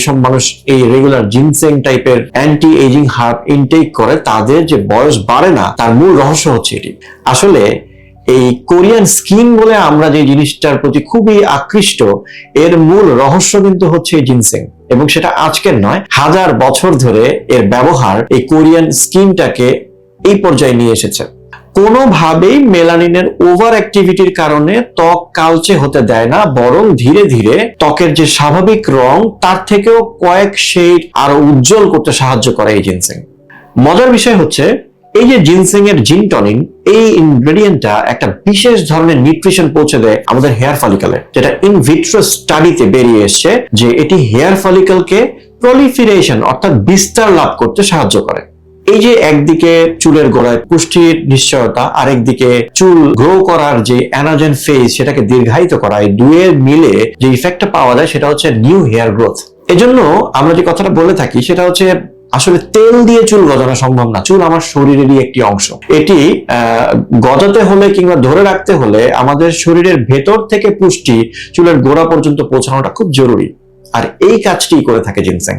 সব মানুষ এই রেগুলার জিনসেং টাইপের অ্যান্টি এজিং হার্ব ইনটেক করে তাদের যে বয়স বাড়ে না, তার মূল রহস্য হচ্ছে এটি। আসলে এই কোরিয়ান স্কিন বলে আমরা যে জিনিসটার প্রতি খুবই আকৃষ্ট, এর মূল রহস্য কিন্তু হচ্ছে এই জিনসেং, এবং সেটা আজকের নয়, হাজার বছর ধরে এর ব্যবহার এই কোরিয়ান স্কিনটাকে এই পর্যায়ে নিয়ে এসেছে। কোনোভাবেই মেলানিনের ওভার অ্যাক্টিভিটির কারণে ত্বক কালচে হতে দেয় না, বরং ধীরে ধীরে ত্বকের যে স্বাভাবিক রং তার থেকেও কয়েক শেড আরো উজ্জ্বল করতে সাহায্য করে এই জিনসেং। মজার বিষয় হচ্ছে এই যে জিনসেং এর জিনটনিন, এই ইনগ্রেডিয়েন্টটা একটা বিশেষ ধরনের নিউট্রিশন পৌঁছে দেয় আমাদের হেয়ার ফলিকলে, যেটা ইন ভিট্রো স্টাডিতে বেরিয়ে এসছে যে এটি হেয়ার ফলিকলকে প্রলিফারেশন অর্থাৎ বিস্তার লাভ করতে সাহায্য করে। এই যে একদিকে চুলের গোড়ায় পুষ্টির নিশ্চয়তা, আরেকদিকে চুল গ্রো করার যে অ্যানাজেন ফেজ সেটাকে দীর্ঘায়িত করা, এই দুয়ের মিলে যে ইফেক্টটা পাওয়া যায় সেটা হচ্ছে নিউ হেয়ার গ্রোথ। এজন্য আমরা যে কথাটা বলে থাকি সেটা হচ্ছে আসলে তেল দিয়ে চুল গজানো সম্ভব না, চুল আমার শরীরেরই একটি অংশ। এটি গজাতে হলে কিংবা ধরে রাখতে হলে আমাদের শরীরের ভেতর থেকে পুষ্টি চুলের গোড়া পর্যন্ত পৌঁছানোটা খুব জরুরি, আর এই কাজটি করে থাকে জিনসেং।